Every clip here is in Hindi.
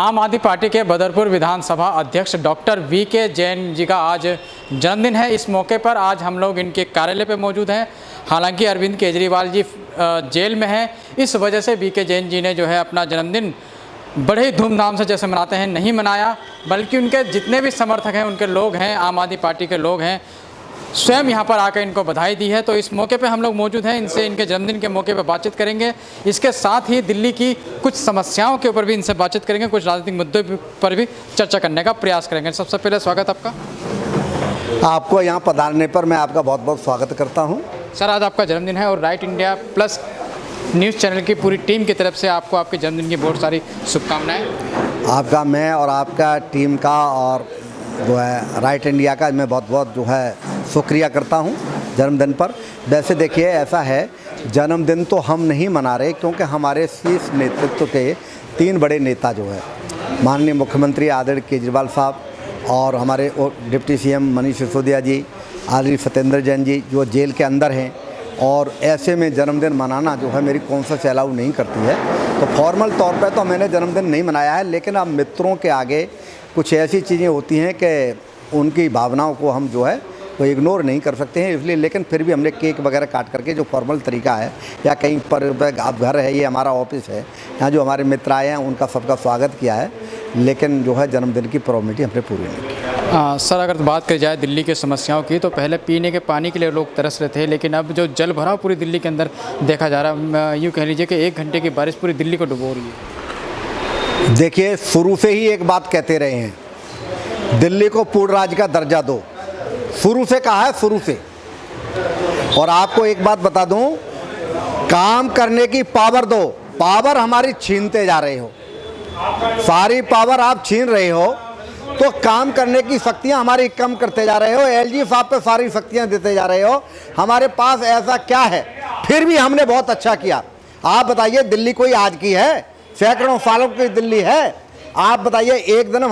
आम आदमी पार्टी के बदरपुर विधानसभा अध्यक्ष डॉक्टर वीके जैन जी का आज जन्मदिन है। इस मौके पर आज हम लोग इनके कार्यालय पर मौजूद हैं। हालांकि अरविंद केजरीवाल जी जेल में हैं, इस वजह से वीके जैन जी ने जो है अपना जन्मदिन बड़े ही धूमधाम से जैसे मनाते हैं नहीं मनाया, बल्कि उनके जितने भी समर्थक हैं, उनके लोग हैं, आम आदमी पार्टी के लोग हैं, स्वयं यहाँ पर आकर इनको बधाई दी है। तो इस मौके पे हम लोग मौजूद हैं, इनसे इनके जन्मदिन के मौके पे बातचीत करेंगे। इसके साथ ही दिल्ली की कुछ समस्याओं के ऊपर भी इनसे बातचीत करेंगे, कुछ राजनीतिक मुद्दों पर भी चर्चा करने का प्रयास करेंगे। सबसे पहले स्वागत आपका। आपको यहाँ पधारने पर मैं आपका बहुत बहुत स्वागत करता हूँ। सर, आज आपका जन्मदिन है और right India plus news channel की पूरी टीम की तरफ से आपको आपके जन्मदिन की बहुत सारी शुभकामनाएँ। आपका, मैं और आपका टीम का और जो है राइट इंडिया का मैं बहुत बहुत जो है शुक्रिया करता हूं जन्मदिन पर। वैसे देखिए, ऐसा है, जन्मदिन तो हम नहीं मना रहे, क्योंकि हमारे शीर्ष नेतृत्व के 3 बड़े नेता जो है, माननीय मुख्यमंत्री आदरणीय केजरीवाल साहब और हमारे डिप्टी सीएम मनीष सिसोदिया जी, आदरणीय सत्येंद्र जैन जी जो जेल के अंदर हैं, और ऐसे में जन्मदिन मनाना जो है मेरी कॉन्शियस अलाउ नहीं करती है। तो फॉर्मल तौर पर तो मैंने जन्मदिन नहीं मनाया है, लेकिन अब मित्रों के आगे कुछ ऐसी चीज़ें होती हैं कि उनकी भावनाओं को हम जो है तो इग्नोर नहीं कर सकते हैं, इसलिए। लेकिन फिर भी हमने केक वगैरह काट करके जो फॉर्मल तरीका है, या कहीं पर आप घर है, ये हमारा ऑफिस है, यहाँ जो हमारे मित्र आए हैं उनका सबका स्वागत किया है, लेकिन जो है जन्मदिन की फॉर्मेलिटी हमने पूरी नहीं की। सर, अगर बात करी जाए दिल्ली की समस्याओं की, तो पहले पीने के पानी के लिए लोग तरस रहे थे, लेकिन अब जो जल भराव पूरी दिल्ली के अंदर देखा जा रहा है, यूँ कह लीजिए कि 1 घंटे की बारिश पूरी दिल्ली को डुबो रही है। देखिए, शुरू से ही एक बात कहते रहे हैं, दिल्ली को पूर्ण राज्य का दर्जा दो। शुरू से कहा है, शुरू से। और आपको एक बात बता दूं, काम करने की पावर दो। पावर हमारी छीनते जा रहे हो, सारी पावर आप छीन रहे हो, तो काम करने की शक्तियां हमारी कम करते जा रहे हो। एलजी साहब पे सारी शक्तियां देते जा रहे हो। हमारे पास ऐसा क्या है? फिर भी हमने बहुत अच्छा किया। आप बताइए, दिल्ली कोई आज की है? सैकड़ों सालों की दिल्ली है। आप बताइए, एक दिन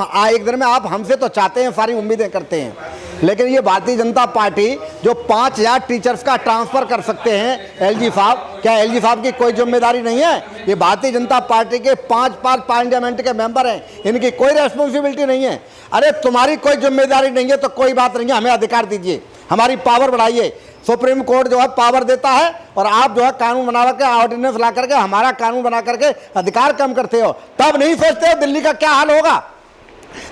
में आप हमसे तो चाहते हैं, सारी उम्मीदें करते हैं, लेकिन ये भारतीय जनता पार्टी जो 5000 टीचर्स का ट्रांसफ़र कर सकते हैं एलजी साहब, क्या एलजी साहब की कोई जिम्मेदारी नहीं है? ये भारतीय जनता पार्टी के 5 पार्लियामेंट के मेंबर हैं, इनकी कोई रेस्पॉन्सिबिलिटी नहीं है। अरे तुम्हारी कोई जिम्मेदारी नहीं है तो कोई बात नहीं है, हमें अधिकार दीजिए, हमारी पावर बढ़ाइए। सुप्रीम कोर्ट जो है पावर देता है, और आप जो है कानून बना के, ऑर्डिनेंस ला करके, हमारा कानून बना करके अधिकार कम करते हो। तब नहीं सोचते हो दिल्ली का क्या हाल होगा।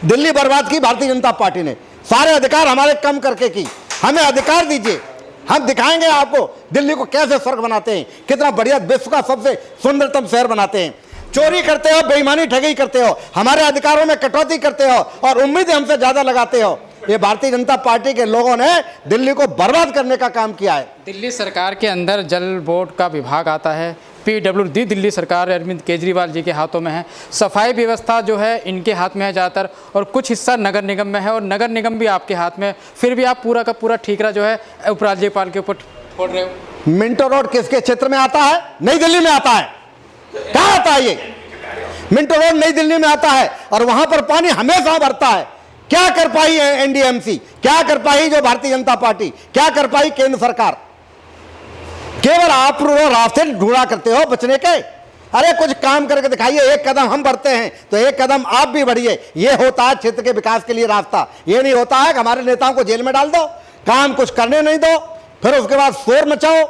दिल्ली बर्बाद की भारतीय जनता पार्टी ने, सारे अधिकार हमारे कम करके की। हमें अधिकार दीजिए, हम दिखाएंगे आपको दिल्ली को कैसे स्वर्ग बनाते हैं, कितना बढ़िया विश्व का सबसे सुंदरतम शहर बनाते हैं। चोरी करते हो, बेईमानी ठगी करते हो, हमारे अधिकारों में कटौती करते हो, और उम्मीद हमसे ज्यादा लगाते हो। ये भारतीय जनता पार्टी के लोगों ने दिल्ली को बर्बाद करने का काम किया है। दिल्ली सरकार के अंदर जल बोर्ड का विभाग आता है, पीडब्ल्यूडी दिल्ली सरकार अरविंद केजरीवाल जी के हाथों में है, सफाई व्यवस्था जो है इनके हाथ में है ज़्यादातर, और कुछ हिस्सा नगर निगम में है, और नगर निगम भी आपके हाथ में। फिर भी आप पूरा का पूरा ठीकरा जो है उपराज्यपाल के ऊपर फोड़ रहे हो। मिंटो रोड किसके क्षेत्र में आता है? नई दिल्ली में आता है। कहाँ आता है ये? मिंटो रोड नई दिल्ली में आता है, और वहां पर पानी हमेशा भरता है। क्या कर पाई है एनडीएमसी? क्या कर पाई जो भारतीय जनता पार्टी? क्या कर पाई केंद्र सरकार? केवल आप रास्ते ढूंढा करते हो बचने के। अरे कुछ काम करके दिखाइए। एक कदम हम बढ़ते हैं तो एक कदम आप भी बढ़िए। ये होता है क्षेत्र के विकास के लिए रास्ता। ये नहीं होता है कि हमारे नेताओं को जेल में डाल दो, काम कुछ करने नहीं दो, फिर उसके बाद शोर मचाओ।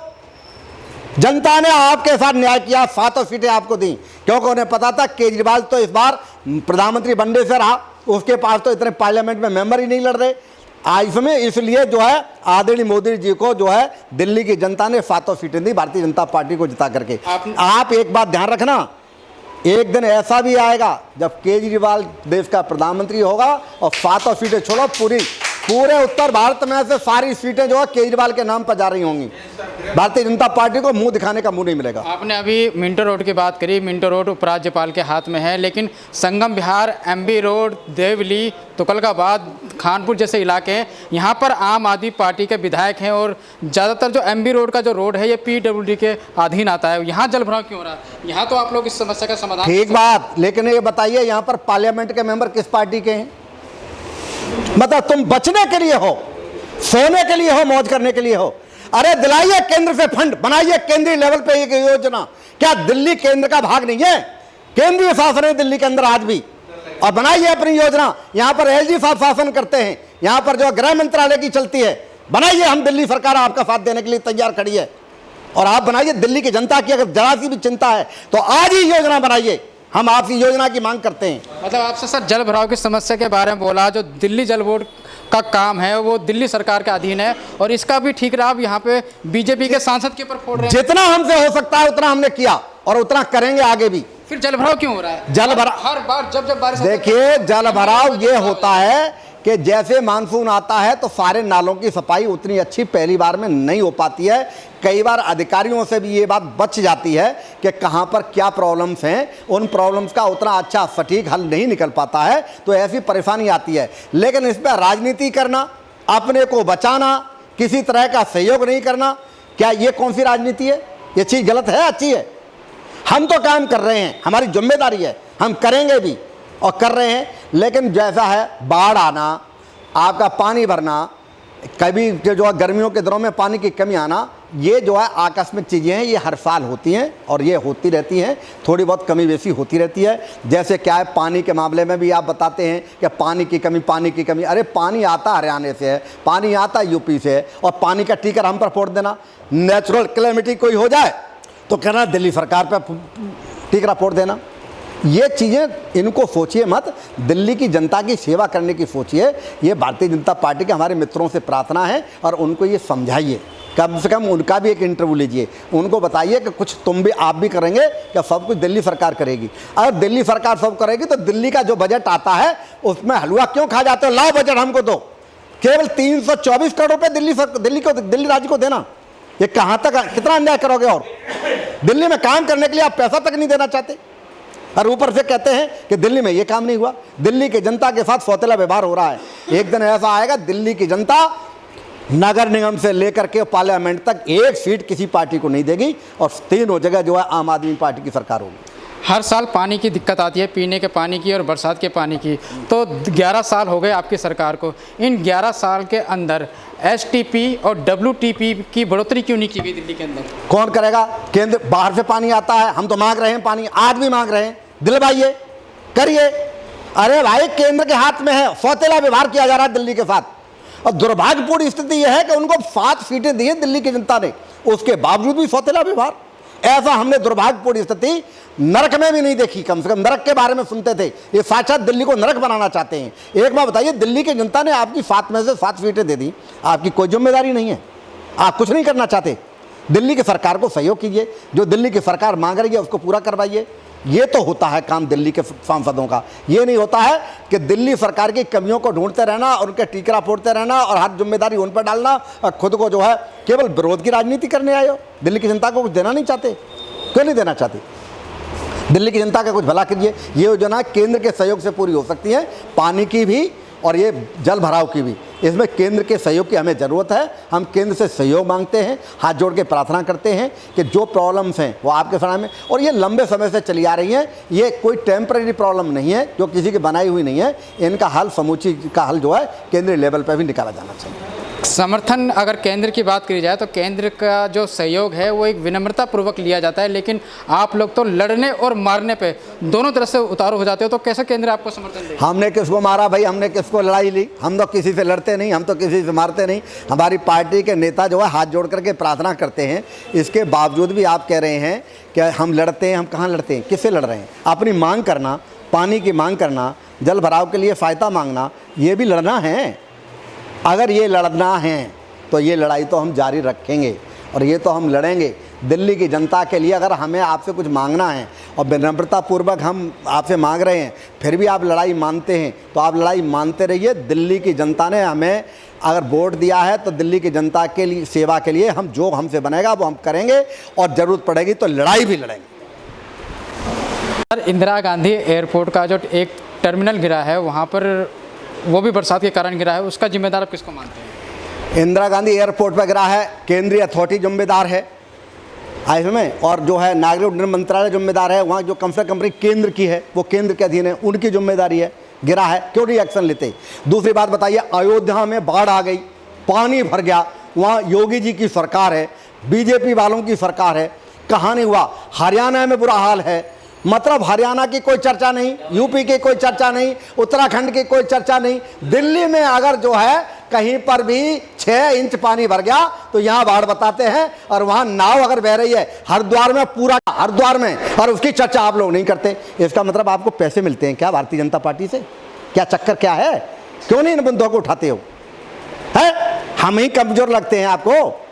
जनता ने आपके साथ न्याय किया, 7 सीटें आपको दी, क्योंकि उन्हें पता था केजरीवाल तो इस बार प्रधानमंत्री बनने से रहा, उसके पास तो इतने पार्लियामेंट में मेंबर ही नहीं लड़ रहे। इसमें इसलिए जो है आदरणीय मोदी जी को जो है दिल्ली की जनता ने 7 सीटें दी भारतीय जनता पार्टी को जिता करके। आप एक बात ध्यान रखना, एक दिन ऐसा भी आएगा जब केजरीवाल देश का प्रधानमंत्री होगा, और 7 सीटें छोड़ो, पूरे उत्तर भारत में से सारी सीटें जो है केजरीवाल के नाम पर जा रही होंगी। भारतीय जनता पार्टी को मुंह दिखाने का मुंह नहीं मिलेगा। आपने अभी मिंटो रोड की बात करी। मिंटो रोड उपराज्यपाल के हाथ में है, लेकिन संगम विहार, एमबी रोड, देवली, तुगलकाबाद, खानपुर जैसे इलाके हैं, यहाँ पर आम आदमी पार्टी के विधायक हैं, और ज़्यादातर जो एमबी रोड का जो रोड है ये पीडब्ल्यूडी के अधीन आता है। यहाँ जल भराव क्यों हो रहा है? यहाँ तो आप लोग इस समस्या का समाधान। ठीक बात, लेकिन ये बताइए, यहाँ पर पार्लियामेंट के मेंबर किस पार्टी के हैं? मतलब तुम बचने के लिए हो, सोने के लिए हो, मौज करने के लिए हो? अरे दिलाइए केंद्र से फंड, बनाइए केंद्रीय लेवल पे एक योजना। क्या दिल्ली केंद्र का भाग नहीं है? केंद्रीय शासन है दिल्ली के अंदर आज भी। और बनाइए अपनी योजना। यहाँ पर एलजी साहब शासन करते हैं, यहाँ पर जो गृह मंत्रालय की चलती है, बनाइए। हम दिल्ली सरकार आपका साथ देने के लिए तैयार खड़ी है। और आप बनाइए, दिल्ली की जनता की अगर जरा सी भी चिंता है तो आज ही योजना बनाइए। हम आपकी योजना की मांग करते हैं। मतलब आपसे सर जल भराव की समस्या के बारे में बोला, जो दिल्ली जल बोर्ड का काम है वो दिल्ली सरकार के अधीन है और इसका भी ठिकाना आप यहाँ पे बीजेपी के सांसद के ऊपर फोड़ रहे हैं। जितना हमसे हो सकता है उतना हमने किया और उतना करेंगे आगे भी। फिर जल भराव क्यों हो रहा है? जल भराव हर बार जब बारिश देखिए, जल भराव ये होता है कि जैसे मानसून आता है तो सारे नालों की सफाई उतनी अच्छी पहली बार में नहीं हो पाती है। कई बार अधिकारियों से भी ये बात बच जाती है कि कहाँ पर क्या प्रॉब्लम्स हैं, उन प्रॉब्लम्स का उतना अच्छा सटीक हल नहीं निकल पाता है, तो ऐसी परेशानी आती है। लेकिन इस पर राजनीति करना, अपने को बचाना, किसी तरह का सहयोग नहीं करना, क्या ये कौन सी राजनीति है? ये चीज़ गलत है, अच्छी है? हम तो काम कर रहे हैं, हमारी जिम्मेदारी है, हम करेंगे भी और कर रहे हैं। लेकिन जैसा है बाढ़ आना, आपका पानी भरना, कभी जो है गर्मियों के दिनों में पानी की कमी आना, ये जो है आकस्मिक चीज़ें हैं, ये हर साल होती हैं और ये होती रहती हैं। थोड़ी बहुत कमी बेसी होती रहती है। जैसे क्या है, पानी के मामले में भी आप बताते हैं कि पानी की कमी। अरे पानी आता हरियाणा से है, पानी आता यूपी से है, और पानी का टीकर हम पर फोड़ देना। नेचुरल कैलेमिटी कोई हो जाए तो कहना दिल्ली सरकार पर टीकरा फोड़ देना। ये चीज़ें इनको सोचिए मत, दिल्ली की जनता की सेवा करने की सोचिए। ये भारतीय जनता पार्टी के हमारे मित्रों से प्रार्थना है और उनको ये समझाइए, कम से कम उनका भी एक इंटरव्यू लीजिए, उनको बताइए कि कुछ तुम भी आप भी करेंगे, क्या सब कुछ दिल्ली सरकार करेगी? अगर दिल्ली सरकार सब करेगी तो दिल्ली का जो बजट आता है उसमें हलवा क्यों खा जाते हो? लाओ बजट हमको दो। केवल 324 करोड़ रुपये दिल्ली राज्य को देना, ये कहाँ तक, कितना अन्याय करोगे? और दिल्ली में काम करने के लिए आप पैसा तक नहीं देना चाहते और ऊपर से कहते हैं कि दिल्ली में ये काम नहीं हुआ। दिल्ली की जनता के साथ सौतेला व्यवहार हो रहा है। एक दिन ऐसा आएगा, दिल्ली की जनता नगर निगम से लेकर के पार्लियामेंट तक एक सीट किसी पार्टी को नहीं देगी और तीनों जगह जो है आम आदमी पार्टी की सरकार होगी। हर साल पानी की दिक्कत आती है, पीने के पानी की और बरसात के पानी की। तो 11 साल हो गए आपकी सरकार को, इन 11 साल के अंदर STP और WTP की बढ़ोतरी क्यों नहीं की गई दिल्ली के अंदर? कौन करेगा? केंद्र बाहर से पानी आता है, हम तो मांग रहे हैं पानी, आज भी मांग रहे हैं, दिलवाइए, करिए। अरे भाई, केंद्र के हाथ में है, सौतेला व्यवहार किया जा रहा है दिल्ली के साथ। और दुर्भाग्यपूर्ण स्थिति यह है कि उनको 7 सीटें दी हैं दिल्ली की जनता ने, उसके बावजूद भी सौतेला व्यवहार। ऐसा हमने दुर्भाग्यपूर्ण स्थिति नरक में भी नहीं देखी। कम से कम नरक के बारे में सुनते थे, ये साक्षात दिल्ली को नरक बनाना चाहते हैं। एक बात बताइए, दिल्ली की जनता ने आपकी 7 में से 7 सीटें दे दी, आपकी कोई जिम्मेदारी नहीं है, आप कुछ नहीं करना चाहते। दिल्ली की सरकार को सहयोग कीजिए, जो दिल्ली की सरकार मांग रही है उसको पूरा करवाइए। ये तो होता है काम दिल्ली के सांसदों का। ये नहीं होता है कि दिल्ली सरकार की कमियों को ढूंढते रहना और उनके टीकरा फोड़ते रहना और हर जिम्मेदारी उन पर डालना और खुद को जो है केवल विरोध की राजनीति करने आए हो। दिल्ली की जनता को कुछ देना नहीं चाहते, क्यों नहीं देना चाहते? दिल्ली की जनता का कुछ भला कीजिए। ये योजना केंद्र के सहयोग से पूरी हो सकती है, पानी की भी और ये जल भराव की भी। इसमें केंद्र के सहयोग की हमें ज़रूरत है। हम केंद्र से सहयोग मांगते हैं, हाथ जोड़ के प्रार्थना करते हैं कि जो प्रॉब्लम्स हैं वो आपके सामने, और ये लंबे समय से चली आ रही हैं, ये कोई टेम्परेरी प्रॉब्लम नहीं है जो किसी की बनाई हुई नहीं है। इनका हल, समूची का हल जो है केंद्रीय लेवल पर भी निकाला जाना चाहिए। समर्थन अगर केंद्र की बात करी जाए तो केंद्र का जो सहयोग है वो एक विनम्रता पूर्वक लिया जाता है, लेकिन आप लोग तो लड़ने और मारने पे दोनों तरफ से उतारू हो जाते हो, तो कैसे केंद्र आपको समर्थन देगा? हमने किसको मारा भाई? हमने किसको लड़ाई ली? हम तो किसी से लड़ते नहीं, हम तो किसी से मारते नहीं। हमारी पार्टी के नेता जो है हाथ जोड़ करके प्रार्थना करते हैं। इसके बावजूद भी आप कह रहे हैं कि हम लड़ते हैं। हम कहाँ लड़ते हैं? किससे लड़ रहे हैं? अपनी मांग करना, पानी की मांग करना, जल भराव के लिए फ़ायदा मांगना, ये भी लड़ना है। अगर ये लड़ना है तो ये लड़ाई तो हम जारी रखेंगे और ये तो हम लड़ेंगे दिल्ली की जनता के लिए। अगर हमें आपसे कुछ मांगना है और विनम्रतापूर्वक हम आपसे मांग रहे हैं, फिर भी आप लड़ाई मानते हैं, तो आप लड़ाई मानते रहिए। दिल्ली की जनता ने हमें अगर वोट दिया है तो दिल्ली की जनता के लिए, सेवा के लिए हम जो हमसे बनेगा वो हम करेंगे और ज़रूरत पड़ेगी तो लड़ाई भी लड़ेंगे। सर, इंदिरा गांधी एयरपोर्ट का जो एक टर्मिनल गिरा है वहाँ पर, वो भी बरसात के कारण गिरा है, उसका जिम्मेदार आप किसको मानते हैं? इंदिरा गांधी एयरपोर्ट पर गिरा है, केंद्रीय अथॉरिटी जिम्मेदार है इसमें, और जो है नागरिक उड्डयन मंत्रालय जिम्मेदार है। वहाँ जो कंपनी केंद्र की है वो केंद्र के अधीन है, उनकी जिम्मेदारी है। गिरा है, क्यों नहीं एक्शन लेते? दूसरी बात बताइए, अयोध्या में बाढ़ आ गई, पानी भर गया, वहाँ योगी जी की सरकार है, बीजेपी वालों की सरकार है, कहाँ नहीं हुआ? हरियाणा में बुरा हाल है, मतलब हरियाणा की कोई चर्चा नहीं, यूपी की कोई चर्चा नहीं, उत्तराखंड की कोई चर्चा नहीं। दिल्ली में अगर जो है कहीं पर भी 6 इंच पानी भर गया तो यहाँ बाढ़ बताते हैं, और वहाँ नाव अगर बह रही है हरिद्वार में, पूरा हरिद्वार में, और उसकी चर्चा आप लोग नहीं करते। इसका मतलब आपको पैसे मिलते हैं क्या भारतीय जनता पार्टी से? क्या चक्कर क्या है? क्यों नहीं इन मुद्दों को उठाते हो? है हम ही कमजोर लगते हैं आपको,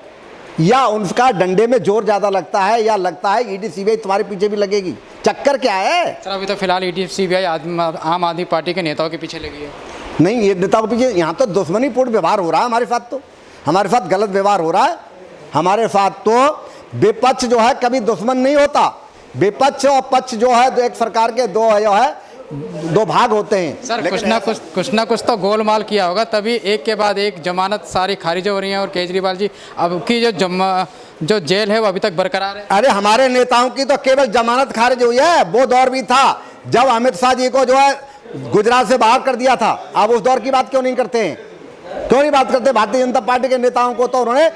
या उनका डंडे में जोर ज्यादा लगता है, या लगता है ईडी सीबीआई तुम्हारे पीछे भी लगेगी? चक्कर क्या है? सर अभी तो फिलहाल ईडी सीबीआई आम आदमी पार्टी के नेताओं के पीछे लगी है। नहीं, ये नेताओं के पीछे यहाँ तो दुश्मनीपूर्ण व्यवहार हो रहा है हमारे साथ, तो हमारे साथ गलत व्यवहार हो रहा है। हमारे साथ तो विपक्ष जो है कभी दुश्मन नहीं होता, विपक्ष और पक्ष जो है एक सरकार के दो भाग होते हैं। सर कुछ ना कुछ तो गोलमाल किया होगा, तभी एक के बाद एक जमानत सारी खारिज हो रही है, और केजरीवाल जी अब की जो जेल है वो अभी तक बरकरार है। अरे हमारे नेताओं की तो केवल जमानत खारिज हुई है, वो दौर भी था जब अमित शाह जी को जो है गुजरात से बाहर कर दिया था। अब उस दौर की बात क्यों नहीं करते हैं? क्यों नहीं बात करते? भारतीय जनता पार्टी के नेताओं को तो उन्होंने